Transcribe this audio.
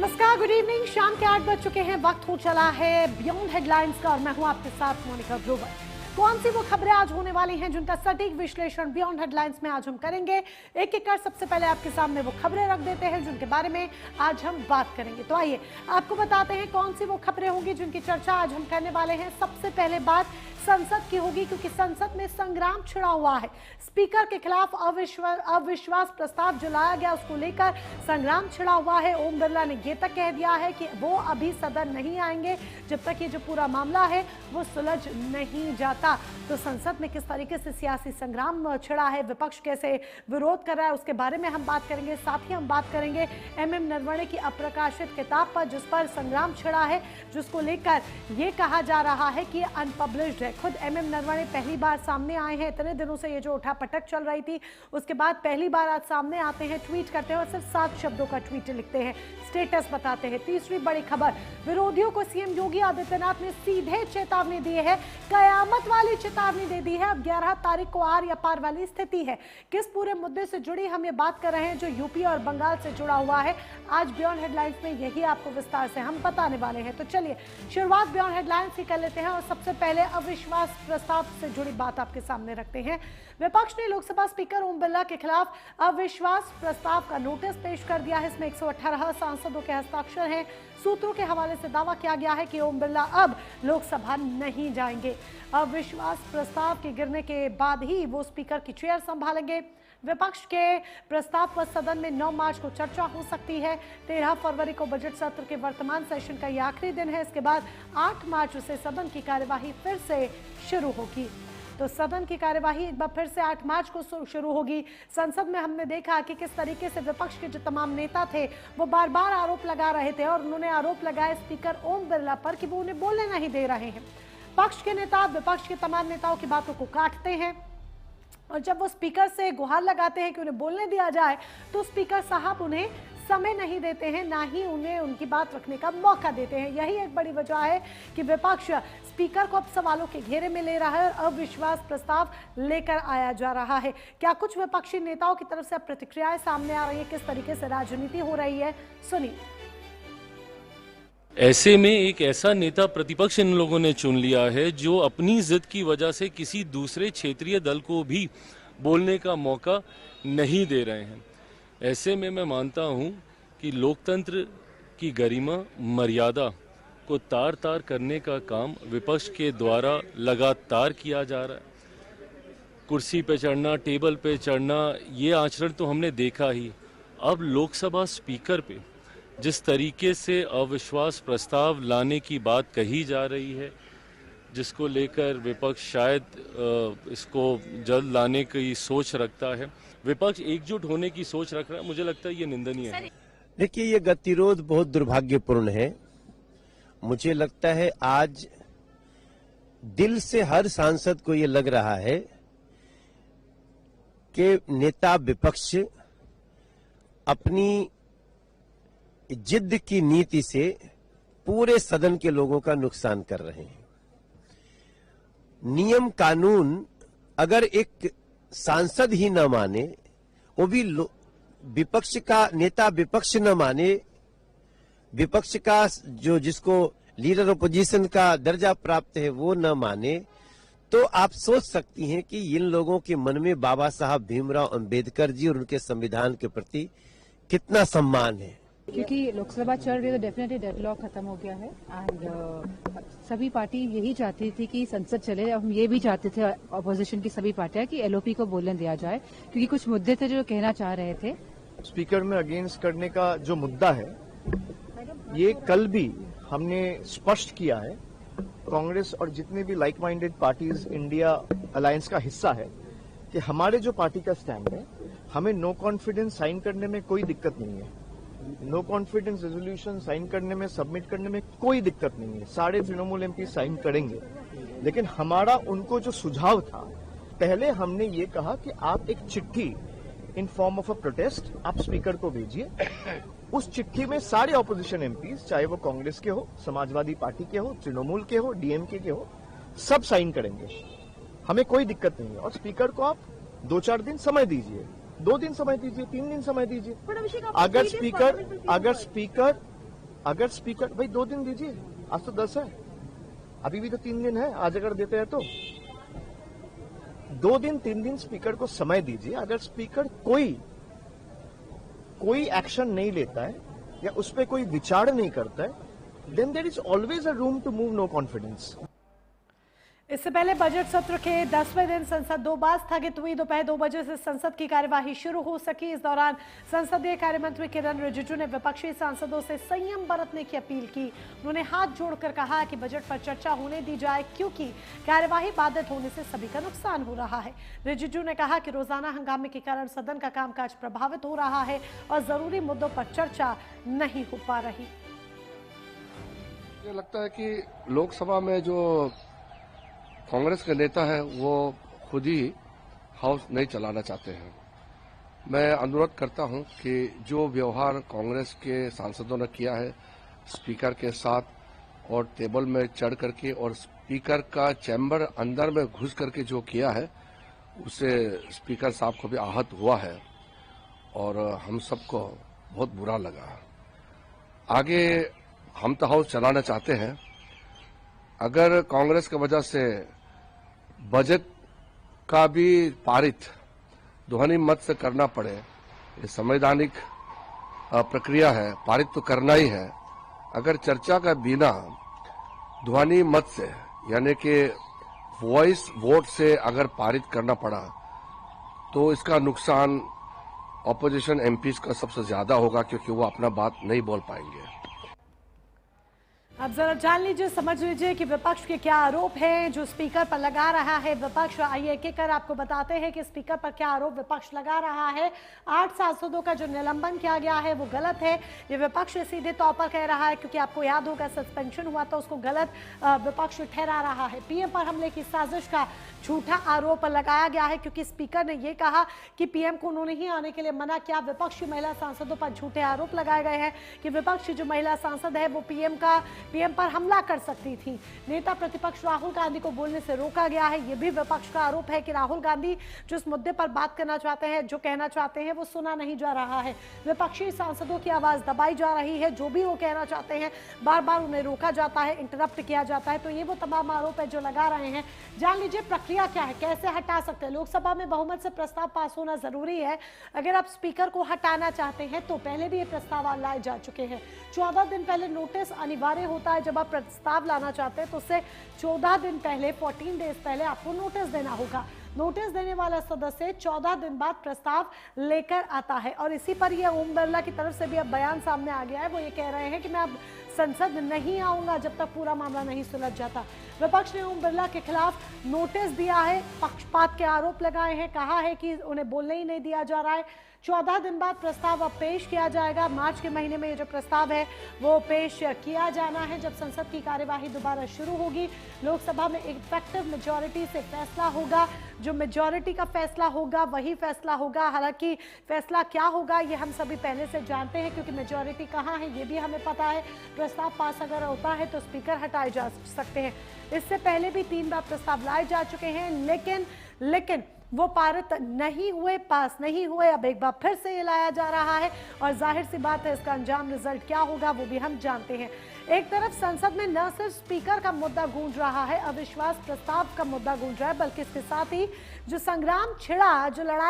नमस्कार, good evening. शाम के 8 बज चुके हैं, वक्त हो चला है बियॉन्ड हेडलाइंस का और मैं हूं आपके साथ मोनिका ग्रोवर। कौन सी वो खबरें आज होने वाली हैं जिनका सटीक विश्लेषण बियॉन्ड हेडलाइंस में आज हम करेंगे। एक एक कर सबसे पहले आपके सामने वो खबरें रख देते हैं जिनके बारे में आज हम बात करेंगे। तो आइए आपको बताते हैं कौन सी वो खबरें होंगी जिनकी चर्चा आज हम करने वाले हैं। सबसे पहले बात संसद की होगी, क्योंकि संसद में संग्राम छिड़ा हुआ है। स्पीकर के खिलाफ अविश्वास प्रस्ताव जो लाया गया उसको लेकर संग्राम छिड़ा हुआ है। ओम बिरला ने ये तक कह दिया है कि वो अभी सदन नहीं आएंगे जब तक ये जो पूरा मामला है वो सुलझ नहीं जाता। तो संसद में किस तरीके से सियासी संग्राम छिड़ा है, विपक्ष कैसे विरोध कर रहा है, उसके बारे में हम बात करेंगे। साथ ही हम बात करेंगे MM नरवणे की अप्रकाशित किताब पर, जिस पर संग्राम छिड़ा है, जिसको लेकर ये कहा जा रहा है कि अनपब्लिश्ड है। खुद MM नरवणे पहली बार सामने आए हैं। इतने दिनों से ये जो उठापटक चल रही थी उसके बाद पहली बार आज सामने आते हैं, ट्वीट करते हैं और सिर्फ 7 शब्दों का ट्वीट लिखते हैं, स्टेटस बताते हैं। तीसरी बड़ी खबर, विरोधियों को CM योगी आदित्यनाथ ने सीधे चेतावनी दी है, कयामत वाली चेतावनी दे दी है। अब 11 तारीख को आर या पार वाली स्थिति है। किस पूरे मुद्दे से जुड़ी हम ये बात कर रहे हैं जो यूपी और बंगाल से जुड़ा हुआ है, आज बियॉन्ड हेडलाइंस में यही आपको विस्तार से हम बताने वाले हैं। तो चलिए शुरुआत बियॉन्ड हेडलाइंस ही कर लेते हैं और सबसे पहले अविश्वास प्रस्ताव से जुड़ी बात आपके सामने रखते हैं। विपक्ष ने लोकसभा स्पीकर ओम बिरला के खिलाफ अविश्वास प्रस्ताव का नोटिस पेश कर दिया है। इसमें 118 सांसदों के हस्ताक्षर हैं। सूत्रों के हवाले से दावा किया गया है कि ओम बिरला अब लोकसभा नहीं जाएंगे। अविश्वास प्रस्ताव के गिरने के बाद ही वो स्पीकर की चेयर संभालेंगे। विपक्ष के प्रस्ताव पर सदन में 9 मार्च को चर्चा हो सकती है। 13 फरवरी को बजट सत्र के वर्तमान सेशन का यह आखिरी दिन है। इसके बाद 8 मार्च से सदन की कार्यवाही फिर से शुरू होगी। तो सदन की कार्यवाही एक बार फिर से 8 मार्च को शुरू होगी। संसद में हमने देखा कि किस तरीके से विपक्ष के जो तमाम नेता थे वो बार बार आरोप लगा रहे थे और उन्होंने आरोप लगाया स्पीकर ओम बिरला पर कि वो उन्हें बोलने नहीं दे रहे हैं। पक्ष के नेता विपक्ष के तमाम नेताओं की बातों को काटते हैं और जब वो स्पीकर से गुहार लगाते हैं कि उन्हें बोलने दिया जाए तो स्पीकर साहब उन्हें समय नहीं देते हैं, ना ही उन्हें उनकी बात रखने का मौका देते हैं। यही एक बड़ी वजह है कि विपक्ष स्पीकर को अब सवालों के घेरे में ले रहा है और अविश्वास प्रस्ताव लेकर आया जा रहा है। क्या कुछ विपक्षी नेताओं की तरफ से प्रतिक्रियाएं सामने आ रही है, किस तरीके से राजनीति हो रही है, सुनिए। ऐसे में एक ऐसा नेता प्रतिपक्ष इन लोगों ने चुन लिया है जो अपनी जिद की वजह से किसी दूसरे क्षेत्रीय दल को भी बोलने का मौका नहीं दे रहे हैं। ऐसे में मैं मानता हूं कि लोकतंत्र की गरिमा मर्यादा को तार तार करने का काम विपक्ष के द्वारा लगातार किया जा रहा है। कुर्सी पे चढ़ना, टेबल पे चढ़ना, ये आचरण तो हमने देखा ही। अब लोकसभा स्पीकर पे जिस तरीके से अविश्वास प्रस्ताव लाने की बात कही जा रही है, जिसको लेकर विपक्ष शायद इसको जल्द लाने की सोच रखता है, विपक्ष एकजुट होने की सोच रख रहा है, मुझे लगता है ये निंदनीय है। देखिए, ये गतिरोध बहुत दुर्भाग्यपूर्ण है। मुझे लगता है आज दिल से हर सांसद को ये लग रहा है कि नेता विपक्ष अपनी जिद की नीति से पूरे सदन के लोगों का नुकसान कर रहे हैं। नियम कानून अगर एक सांसद ही न माने, वो भी विपक्ष का नेता विपक्ष न माने, विपक्ष का जो जिसको लीडर ऑपोजिशन का दर्जा प्राप्त है वो न माने, तो आप सोच सकती हैं कि इन लोगों के मन में बाबा साहब भीमराव अंबेडकर जी और उनके संविधान के प्रति कितना सम्मान है। क्योंकि लोकसभा चल रही है तो डेफिनेटली डेडलॉक खत्म हो गया है एंड सभी पार्टी यही चाहती थी कि संसद चले। हम ये भी चाहते थे, अपोजिशन की सभी पार्टियां, कि LOP को बोलने दिया जाए, क्योंकि कुछ मुद्दे थे जो कहना चाह रहे थे। स्पीकर में अगेंस्ट करने का जो मुद्दा है, ये कल भी हमने स्पष्ट किया है। कांग्रेस और जितने भी like minded parties India alliance का हिस्सा है कि हमारे जो पार्टी का स्टैंड है, हमें नो कॉन्फिडेंस साइन करने में कोई दिक्कत नहीं है। नो कॉन्फिडेंस रेजोल्यूशन साइन करने में, सबमिट करने में कोई दिक्कत नहीं है। सारे तृणमूल MP साइन करेंगे। लेकिन हमारा उनको जो सुझाव था, पहले हमने ये कहा कि आप एक चिट्ठी in form of a protest आप स्पीकर को भेजिए। उस चिट्ठी में सारे ऑपोजिशन MPs, चाहे वो कांग्रेस के हो, समाजवादी पार्टी के हो, तृणमूल के हो, DMK के हो, सब साइन करेंगे। हमें कोई दिक्कत नहीं है। और स्पीकर को आप 2-4 दिन समय दीजिए, 2 दिन समय दीजिए, 3 दिन समय दीजिए। अगर स्पीकर अगर स्पीकर भाई 2 दिन दीजिए, आज तो 10 है, अभी भी तो 3 दिन है, आज अगर देते हैं तो 2 दिन 3 दिन स्पीकर को समय दीजिए। अगर स्पीकर कोई एक्शन नहीं लेता है या उस पर कोई विचार नहीं करता है, then there is always a room to move no confidence. इससे पहले बजट सत्र के 10वें दिन संसद 2 बार स्थगित हुई। दोपहर 2 बजे से संसद की कार्यवाही शुरू हो सकी। इस दौरान संसदीय कार्य मंत्री किरण रिजिजू ने विपक्षी सांसदों से संयम बरतने की अपील की। उन्होंने हाथ जोड़कर कहा कि बजट पर चर्चा होने दी जाए, क्योंकि कार्यवाही बाधित होने से सभी का नुकसान हो रहा है। रिजिजू ने कहा कि रोजाना हंगामे के कारण सदन का कामकाज प्रभावित हो रहा है और जरूरी मुद्दों पर चर्चा नहीं हो पा रही। मुझे लगता है कि लोकसभा में जो कांग्रेस के नेता है वो खुद ही हाउस नहीं चलाना चाहते हैं। मैं अनुरोध करता हूं कि जो व्यवहार कांग्रेस के सांसदों ने किया है स्पीकर के साथ और टेबल में चढ़ करके और स्पीकर का चैम्बर अंदर में घुस करके जो किया है, उससे स्पीकर साहब को भी आहत हुआ है और हम सबको बहुत बुरा लगा। आगे हम तो हाउस चलाना चाहते हैं। अगर कांग्रेस की वजह से बजट का भी पारित ध्वनि मत से करना पड़े, ये संवैधानिक प्रक्रिया है, पारित तो करना ही है। अगर चर्चा का बिना ध्वनि मत से यानी कि वॉइस वोट से अगर पारित करना पड़ा तो इसका नुकसान ऑपोजिशन एमपीज का सबसे ज्यादा होगा, क्योंकि वो अपना बात नहीं बोल पाएंगे। अब जरा जान लीजिए, समझ लीजिए कि विपक्ष के क्या आरोप हैं जो स्पीकर पर लगा रहा है विपक्ष। आइए एक एक कर आपको बताते हैं कि स्पीकर पर क्या आरोप विपक्ष लगा रहा है। 8 सांसदों का जो निलंबन किया गया है वो गलत है, ये विपक्ष सीधे तौर पर कह रहा है, क्योंकि आपको याद होगा सस्पेंशन हुआ तो उसको गलत विपक्ष ठहरा रहा है। पीएम पर हमले की साजिश का झूठा आरोप लगाया गया है, क्योंकि स्पीकर ने यह कहा कि पीएम को उन्होंने ही आने के लिए मना किया। विपक्षी महिला सांसदों पर झूठे आरोप लगाए गए हैं कि विपक्षी जो महिला सांसद है वो पीएम पर हमला कर सकती थी। नेता प्रतिपक्ष राहुल गांधी को बोलने से रोका गया है। यह भी विपक्ष का आरोप है कि राहुल गांधी जो इस मुद्दे पर बात करना चाहते हैं, जो कहना चाहते हैं, वो सुना नहीं जा रहा है। विपक्षी सांसदों की आवाज दबाई जा रही है। जो भी वो कहना चाहते हैं बार बार उन्हें रोका जाता है, इंटरप्ट किया जाता है। तो ये वो तमाम आरोप है जो लगा रहे हैं। जान लीजिए प्रक्रिया क्या है, कैसे हटा सकते हैं। लोकसभा में बहुमत से प्रस्ताव पास होना जरूरी है। अगर आप स्पीकर को हटाना चाहते हैं तो पहले भी ये प्रस्ताव लाए जा चुके हैं। 14 दिन पहले नोटिस अनिवार्य होता है। जब आप प्रस्ताव लाना चाहते हैं तो उससे 14 दिन पहले, 14 डेज पहले आपको नोटिस देना होगा। नोटिस देने वाला सदस्य 14 दिन बाद प्रस्ताव लेकर आता है। और इसी पर यह ओम बिरला की तरफ से भी अब बयान सामने आ गया है। वो ये कह रहे हैं कि मैं अब संसद नहीं आऊंगा जब तक पूरा मामला नहीं सुलझ जाता। विपक्ष ने ओम बिरला के खिलाफ नोटिस दिया है, पक्षपात के आरोप लगाए हैं, कहा है कि उन्हें बोलने ही नहीं दिया जा रहा है। 14 दिन बाद प्रस्ताव अब पेश किया जाएगा। मार्च के महीने में ये जो प्रस्ताव है वो पेश किया जाना है, जब संसद की कार्यवाही दोबारा शुरू होगी। लोकसभा में इफेक्टिव मेजॉरिटी से फैसला होगा। जो मेजॉरिटी का फैसला होगा वही फैसला होगा। हालांकि फैसला क्या होगा ये हम सभी पहले से जानते हैं, क्योंकि मेजॉरिटी कहाँ है ये भी हमें पता है। प्रस्ताव पास अगर होता है तो स्पीकर हटाए जा सकते हैं। इससे पहले भी 3 बार प्रस्ताव लाए जा चुके हैं, लेकिन वो पारित नहीं हुए, पास नहीं हुए। अब एक बार फिर से ये लाया जा रहा है और जाहिर सी बात है इसका अंजाम रिजल्ट क्या होगा वो भी हम जानते हैं। एक तरफ संसद में न सिर्फ स्पीकर का मुद्दा गूंज रहा है, अविश्वास प्रस्ताव का मुद्दा गूंज रहा है, बल्कि इसके साथ ही जो संग्राम छिड़ा, जो लड़ाई